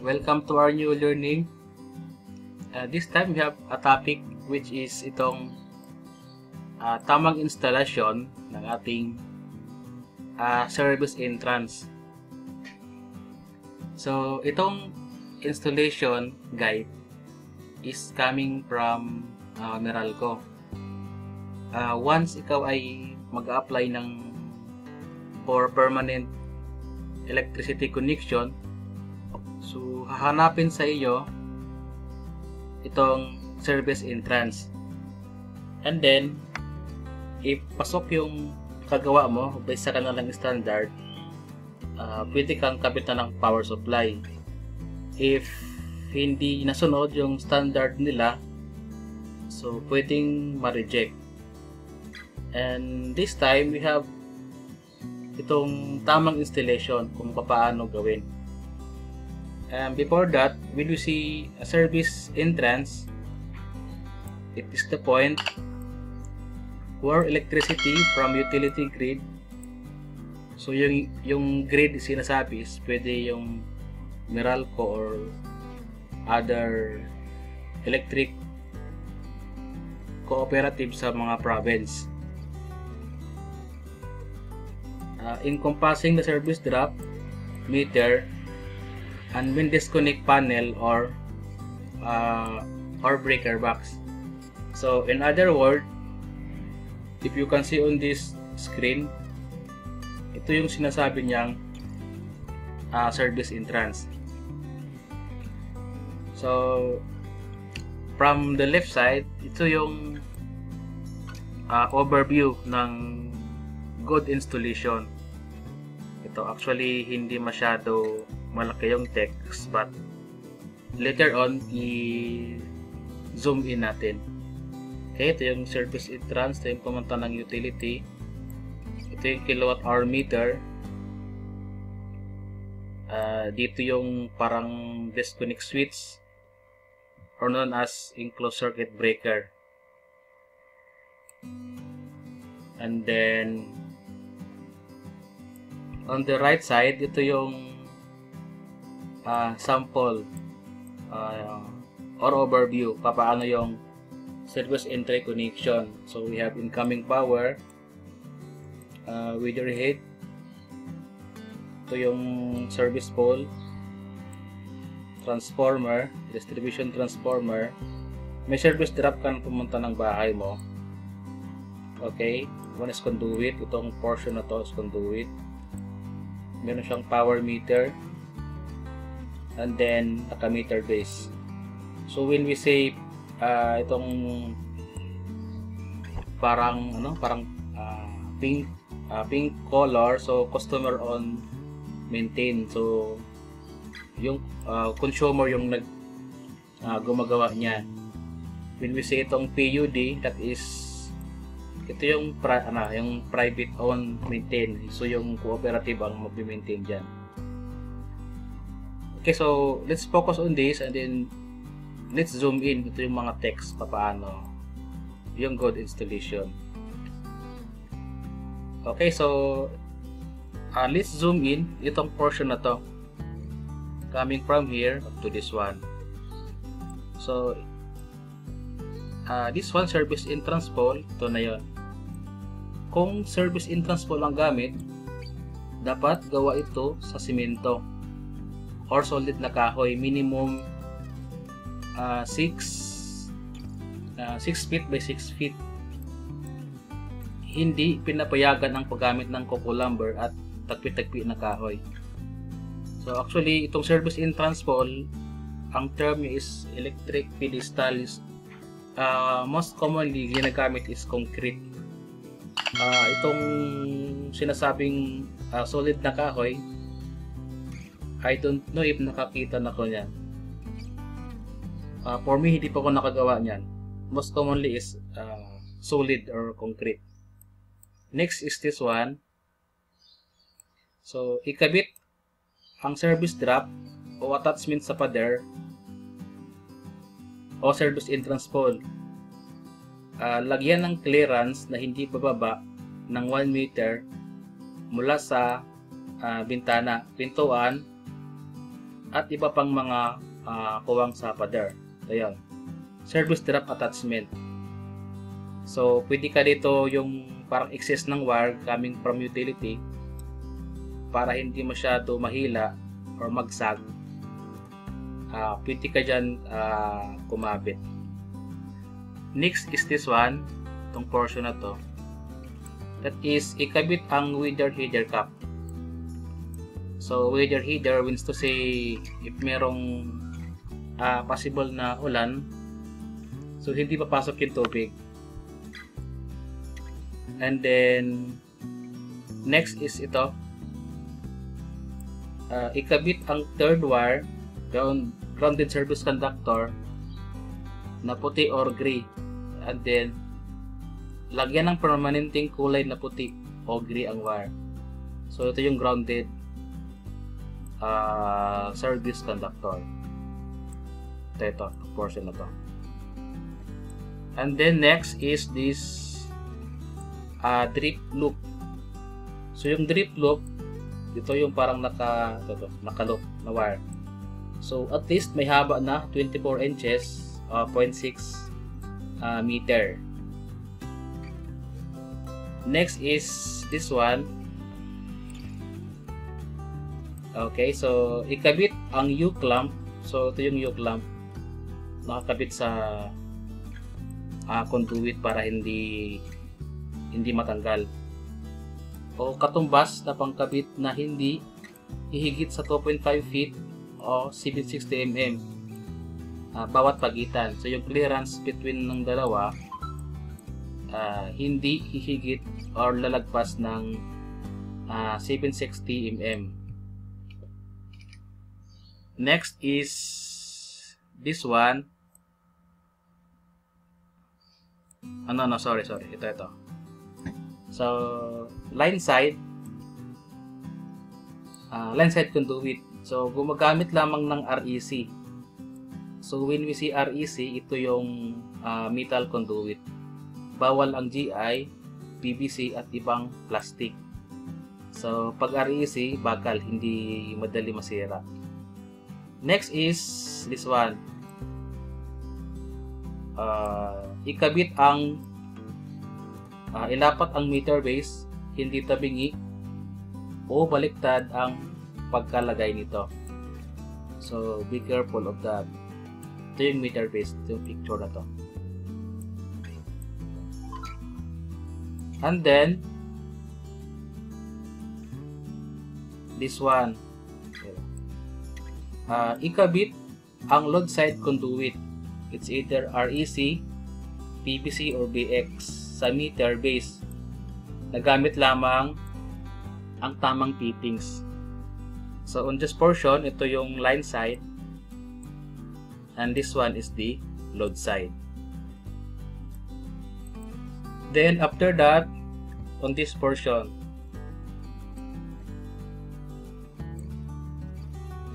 Welcome to our new learning. This time we have a topic which is itong tamang instalasyon ng ating service entrance. So itong installation guide is coming from Meralco. Once ikaw ay mag-apply for permanent electricity connection, so hahanapin sa iyo itong service entrance, and then ipasok yung kagawa mo based sa kanilang standard. Pwede kang kapitan ng power supply. If hindi nasunod yung standard nila, so pwedeng ma-reject. And this time we have itong tamang installation kung paano gawin. And before that, when you see a service entrance, it is the point where electricity from utility grid. So yung grid sinasabi is pwede yung Meralco or other electric cooperative sa mga province. Encompassing the service drop, meter, and when disconnect panel or breaker box. So in other words, if you can see on this screen, ito yung sinasabi niyang service entrance. So from the left side, ito yung overview ng good installation. Ito actually hindi masyado malaki yung text, but later on i-zoom in natin. Okay, ito yung service entrance, ito yung pumunta ng utility, ito yung kilowatt hour meter, dito yung parang disconnect switch or known as enclosed circuit breaker, and then on the right side, ito yung sample or overview paano yung service entry connection. So we have incoming power, with head, ito yung service pole, transformer, distribution transformer, may service drop ka na pumunta ng bahay mo. Okay, one is conduit, itong portion na to is conduit. Meron siyang power meter, and then naka-meter base. So when we say itong parang pink color, so customer on maintain. So yung consumer yung gumagawa niyan. When we say itong PUD, that is ito yung private owned maintain. So yung cooperative ang mag-maintain dyan. Okay, so let's focus on this, and then let's zoom in. Ito yung mga text paano yung good installation. Okay, so let's zoom in itong portion na to, coming from here up to this one. So this one, service entrance pole, ito na yon. Kung service entrance pole ang gamit, dapat gawa ito sa simento or solid na kahoy, minimum 6 feet by 6 feet. Hindi pinapayagan ang paggamit ng coco lumber at tagpi-tagpi na kahoy. So actually itong service entrance pole, ang term niya is electric pedestal. Most commonly ginagamit is concrete. Itong sinasabing solid na kahoy, I don't know if nakakita na ko yan. For me, hindi pa ako nakagawa niyan. Most commonly is solid or concrete. Next is this one. So ikabit ang service drop o attachment sa pader o service entrance pole. Lagyan ng clearance na hindi bababa ng 1 meter mula sa bintana, pintuan, at iba pang mga kuwang sa pader. Ayan. Service drop attachment. So, pwede ka dito yung parang excess ng wire coming from utility para hindi masyado mahila or magsag. Pwede ka dyan kumabit. Next is this one, itong portion na to. That is, ikabit ang weather header cap. So, weather header means to say, if merong possible na ulan, so hindi papasok yung tubig. And then, next is ito. Ikabit ang third wire, grounded service conductor, na puti or gray. And then, lagyan ng permanenteng kulay na puti o gray ang wire. So, ito yung grounded service conductor. Ito, portion na to. And then, next is this drip loop. So, yung drip loop, ito yung parang naka-loop na wire. So, at least may haba na 24 inches, 0.6 meter. Next is this one. Okay, so ikabit ang U-clamp. So, ito yung U-clamp. Nakakabit sa conduit para hindi matanggal. O katumbas na pangkabit na hindi hihigit sa 2.5 feet o 760 mm bawat pagitan. So yung clearance between ng dalawa hindi hihigit or lalagpas ng 760 mm. Next is this one. Sorry. Ito. So, line side conduit. So, gumagamit lamang ng REC. So, when we see REC, ito yung metal conduit. Bawal ang GI, PVC at ibang plastic. So, pag REC, bakal, hindi madali masira. Next is this one. Ikabit ang ilapat ang meter base, hindi tabingi o baliktad ang pagkalagay nito. So, be careful of that. Ito yung meter base, ito yung picture na to. And then, this one. Ikabit ang load side conduit. It's either REC, PVC, or BX sa meter base. Nagamit lamang ang tamang fittings. So, on this portion, ito yung line side. And this one is the load side. Then, after that, on this portion.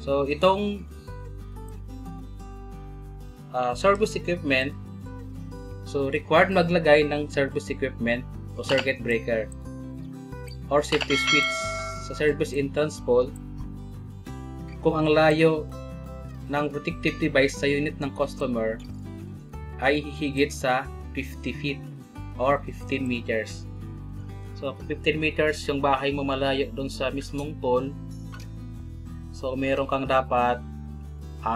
So, itong service equipment, so required maglagay ng service equipment o circuit breaker or safety switch sa service entrance pole kung ang layo ng protective device sa unit ng customer ay hihigit sa 50 feet or 15 meters. So, 15 meters yung bahay mo malayo doon sa mismong pole, so meron kang dapat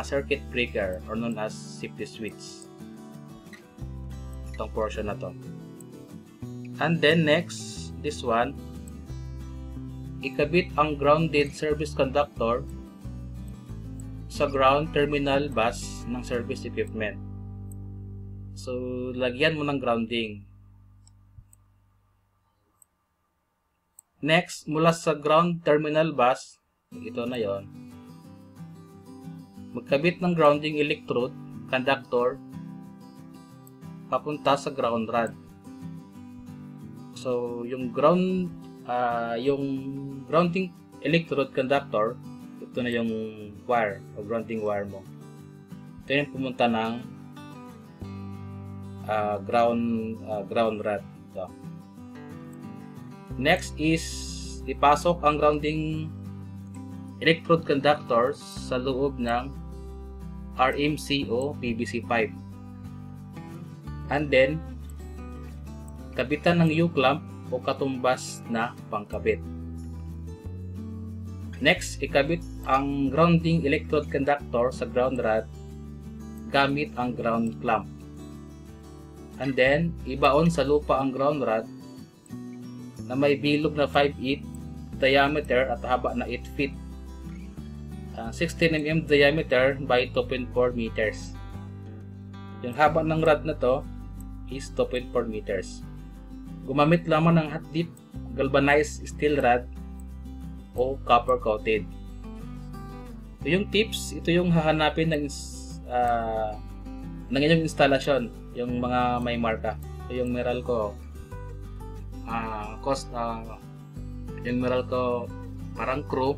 circuit breaker or known as safety switch. Itong portion na to. And then next, this one, ikabit ang grounded service conductor sa ground terminal bus ng service equipment. So, lagyan mo ng grounding. Next, mula sa ground terminal bus, ito na yon, magkabit ng grounding electrode conductor papunta sa ground rod. So, yung grounding electrode conductor, ito na yung wire o grounding wire mo. Ito yung pumunta ng ground rod. Ito. Next is ipasok ang grounding electrode conductors sa loob ng RMC o PVC pipe. And then, kabitan ng U-clamp o katumbas na pangkabit. Next, ikabit ang grounding electrode conductor sa ground rod gamit ang ground clamp. And then, ibaon sa lupa ang ground rod na may bilog na 5'8" diameter at haba na 8 feet. 16 mm diameter by 2.4 meters. Yung haba ng rod na to is 2.4 meters. Gumamit lamang ng hot dip galvanized steel rod o copper coated. Ito yung tips, ito yung hahanapin ng inyong instalasyon, yung mga may marka. Ito yung Meralco yung Meralco parang crew.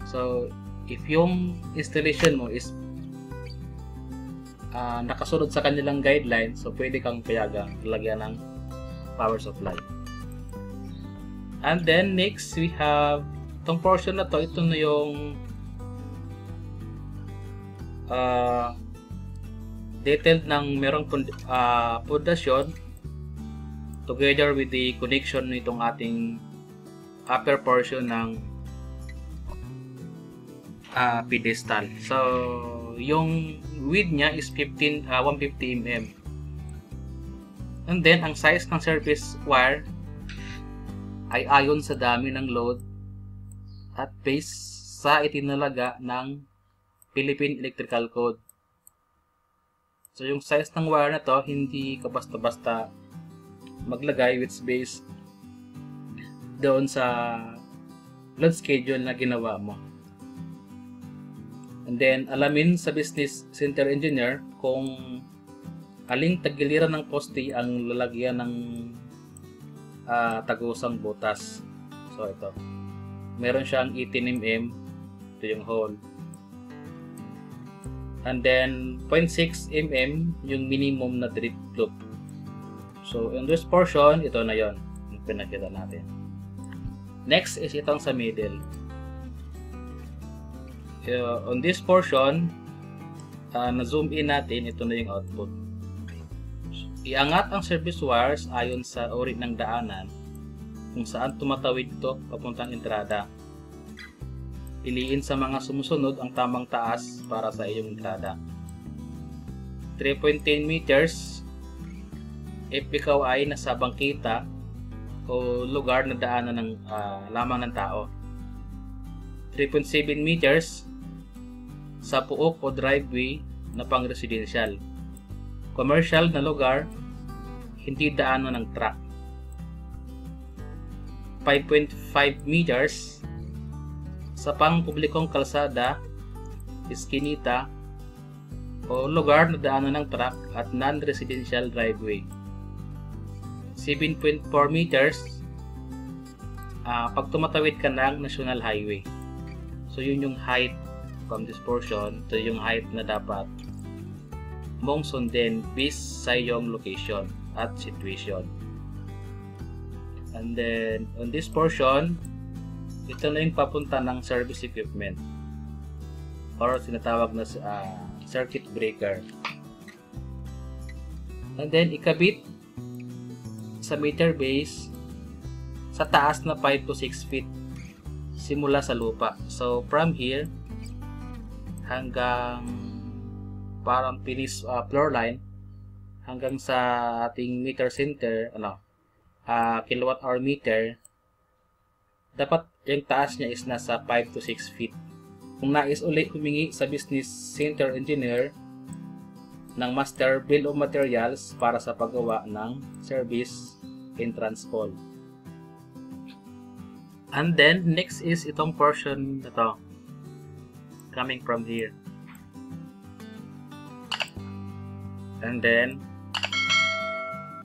So if yung installation mo is nakasunod sa kanilang guideline, so pwede kang payagang lagyan ng power supply. And then next we have itong portion na to, ito na yung detailed ng merong pundasyon together with the connection nitong ating upper portion ng pedestal. So yung width niya is 150 mm. And then ang size ng service wire ay ayon sa dami ng load at based sa itinalaga ng Philippine Electrical Code. So yung size ng wire na to, hindi ka basta-basta maglagay, which based doon sa load schedule na ginawa mo. And then alamin sa business center engineer kung aling tagiliran ng poste ang lalagyan ng tagusang butas. So ito, meron siyang 18 mm, ito yung hole. And then 0.6 mm yung minimum na drip loop. So in this portion, ito na yon yung pinakita natin. Next is itong sa middle. On this portion, na-zoom in natin, ito na yung output. Iangat ang service wires ayon sa uri ng daanan kung saan tumatawid ito papuntang entrada. Piliin sa mga sumusunod ang tamang taas para sa iyong entrada. 3.10 meters if ikaw ay nasa bangkita o lugar na daanan ng, lamang ng tao. 3.7 meters sa puok o driveway na pang residential. Commercial na lugar, hindi daanan ng truck. 5.5 meters sa pang-publikong kalsada, iskinita, o lugar na daanan ng truck at non-residential driveway. 7.4 meters pag tumatawid ka ng national highway. So yun yung height from this portion. Ito yung height na dapat mong sundin based sa iyong location at situation. And then on this portion, ito na yung papunta ng service equipment or sinatawag na circuit breaker. And then ikabit sa meter base sa taas na 5 to 6 feet simula sa lupa. So from here hanggang parang finish floor line hanggang sa ating meter center, kilowatt hour meter, dapat yung taas niya is nasa 5 to 6 feet. Kung nais ulit humingi sa business center engineer ng master bill of materials para sa paggawa ng service entrance hall. And then next is itong portion na to, coming from here. And then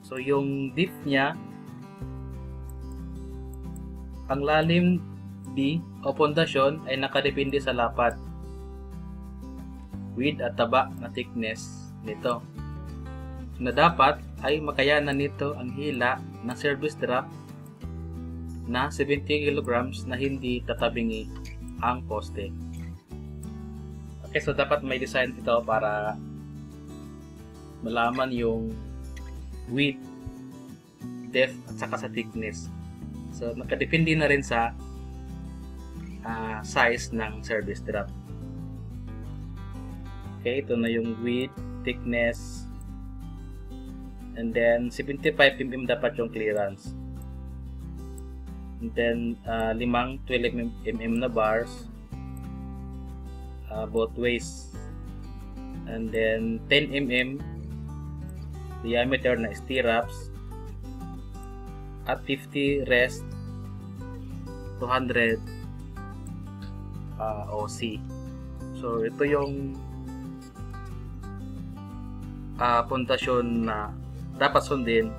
so yung dip niya, ang lalim D o pundasyon ay nakadepende sa lapad, width at taba na thickness nito, na dapat ay makayanan nito ang hila ng service drop na 70 kg na hindi tatabingi ang poste. Okay, so dapat may design ito para malaman yung width, depth, at saka sa thickness. So nakadepende na rin sa size ng service drop. Okay, ito na yung width, thickness, and then 75 mm dapat yung clearance. And then 5 12 mm na bars both ways, and then 10 mm diameter na stirrups at 50 rest, 200 OC. So ito yung pundasyon na dapat sundin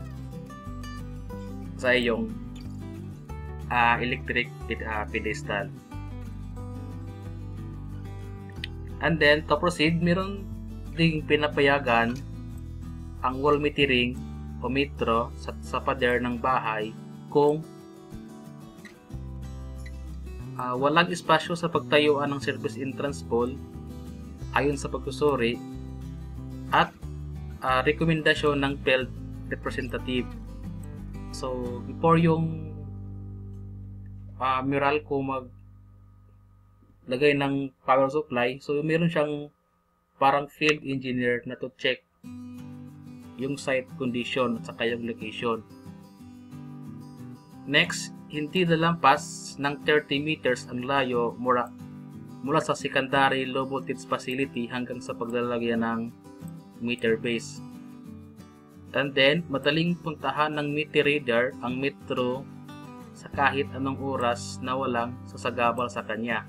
sa iyong electric pedestal. And then to proceed, meron ding pinapayagan ang wall metering o metro sa pader ng bahay kung walang espasyo sa pagtayuan ng service entrance pole ayon sa pagsusuri at rekomendasyon ng field representative. So before yung mural ko maglagay ng power supply, so meron siyang parang field engineer na to check yung site condition at saka yung location. Next, hindi lalampas ng 30 meters ang layo mula sa secondary low voltage facility hanggang sa paglalagyan ng meter base. And then, madaling puntahan ng meter reader ang metro sa kahit anong oras na walang sasagabal sa kanya.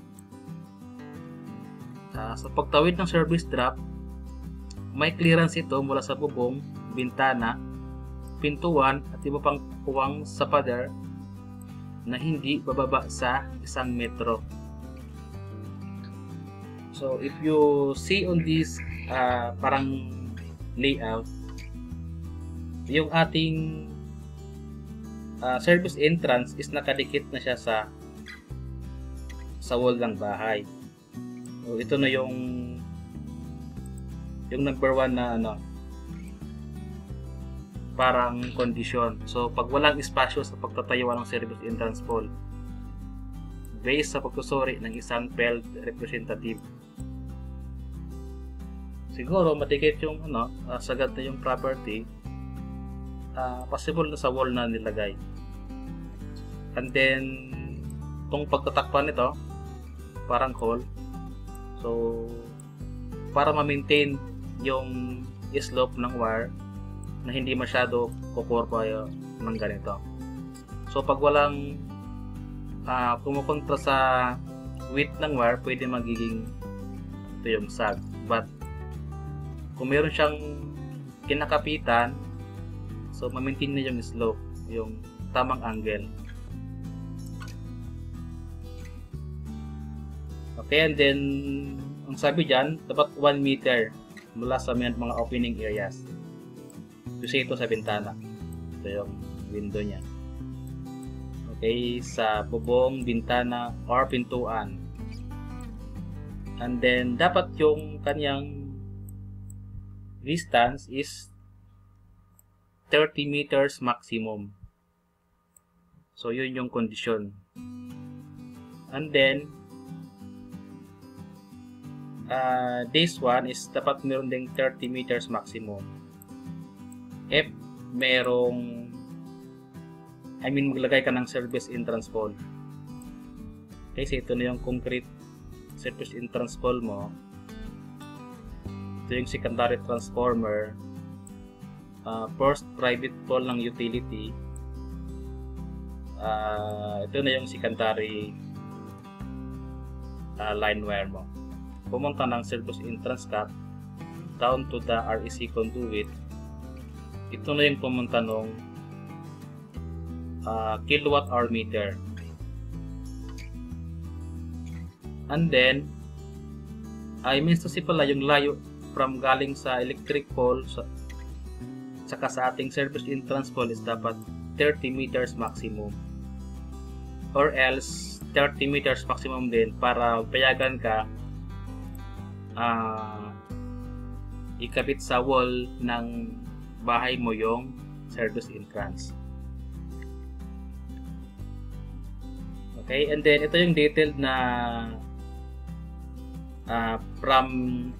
Sa pagtawid ng service drop, may clearance ito mula sa bubong, bintana, pintuan at iba pang puwang sa pader na hindi bababa sa 1 metro. So if you see on this parang layout, yung ating service entrance is nakadikit na siya sa wall ng bahay. So ito na yung number 1 na parang condition. So pag walang espasyo sa pagtatayuan ng service entrance pole based sa pagsusuri ng isang field representative, siguro matikit yung sagad na yung property, possible na sa wall na nilagay. And then kung pagtatakpan nito parang hole, so para ma-maintain yung slope ng wire na hindi masyado kukurba ng ganito. So pag walang kumukontra sa width ng wire, pwede magiging ito yung sag. But kung meron siyang kinakapitan, so ma-maintain na yung slope, yung tamang angle. Okay, and then ang sabi dyan, dapat 1 meter mula sa mga opening areas. Kasi ito sa bintana, ito yung window niya. Okay, sa bubong, bintana, or pintuan. And then dapat yung kanyang distance is 30 meters maximum. So yun yung condition. And then this one is dapat meron ding 30 meters maximum. If merong maglagay ka ng service entrance pole. Okay, so ito na yung concrete service entrance pole mo. Ito yung secondary transformer, first private pole ng utility, ito na yung secondary line wire mo. Pumunta ng service entrance cap down to the REC conduit. Ito na yung pumunta ng kilowatt hour meter. And then I means to say pala yung layo from galing sa electric pole saka sa ating service entrance pole is dapat 30 meters maximum. or else 30 meters maximum din para payagan ka ikabit sa wall ng bahay mo yung service entrance. Okay, and then ito yung detailed na from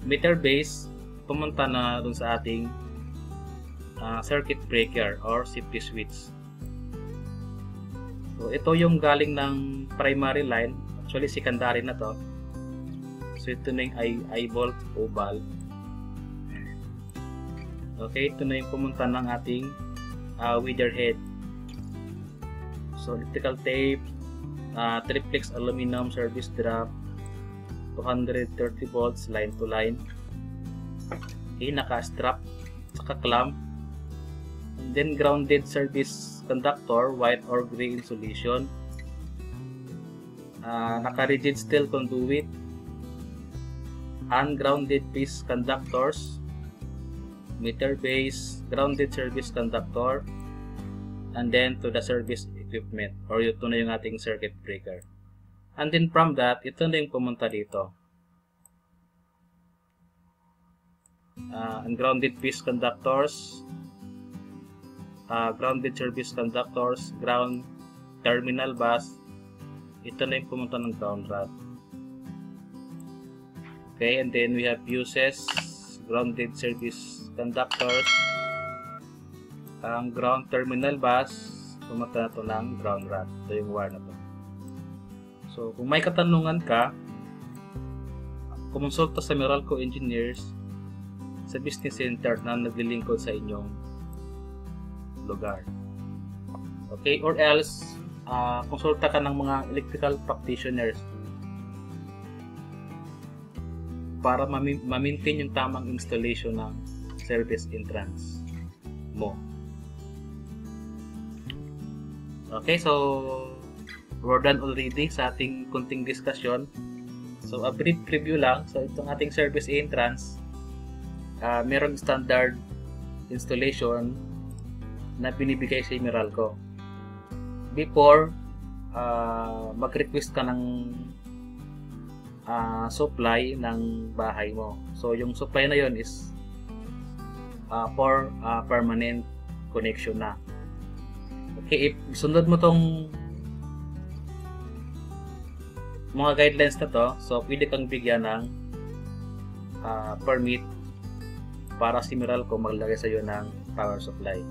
meter base pumunta na dun sa ating circuit breaker or safety switch. So ito yung galing ng primary line, actually secondary na to. So ito na yung eyeball o bulb. Okay, ito na yung pumunta ng ating wither head. So electrical tape, triplex aluminum service drop, 230 volts line to line. Okay, naka-strap, saka clamp. And then grounded service conductor, white or gray insulation. Naka-rigid steel conduit. Ungrounded piece conductors. Meter base, grounded service conductor. And then to the service equipment, or ito na yung ating circuit breaker. And then from that, ito na yung pumunta dito. Ungrounded piece conductors, grounded service conductors, ground terminal bus. Ito na yung pumunta ng ground rod. Okay, and then we have fuses, grounded service conductors, ang ground terminal bus, pumunta na ito ng ground rod. Ito yung wire na to. So, kung may katanungan ka, kumonsulta sa Meralco Engineers sa business center na naglilingkod sa inyong lugar. Okay, or else konsulta ka ng mga electrical practitioners para ma-maintain yung tamang installation ng service entrance mo. Okay, so we're done already sa ating kunting discussion. So a brief preview lang. So itong ating service entrance, merong standard installation na binibigay sa Meralco. Before mag-request ka ng supply ng bahay mo. So yung supply na yon is for permanent connection na. Okay, if sundod mo tong mga guidelines na to, so pwede kang bigyan ng permit para si Meralco maglagay sa iyo ng power supply.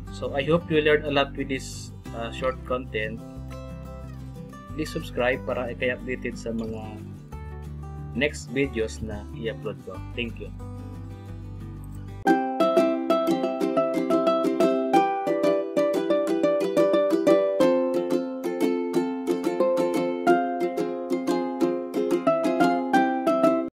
So I hope you learned a lot with this short content. Please subscribe para i-updated sa mga next videos na i-upload ko. Thank you.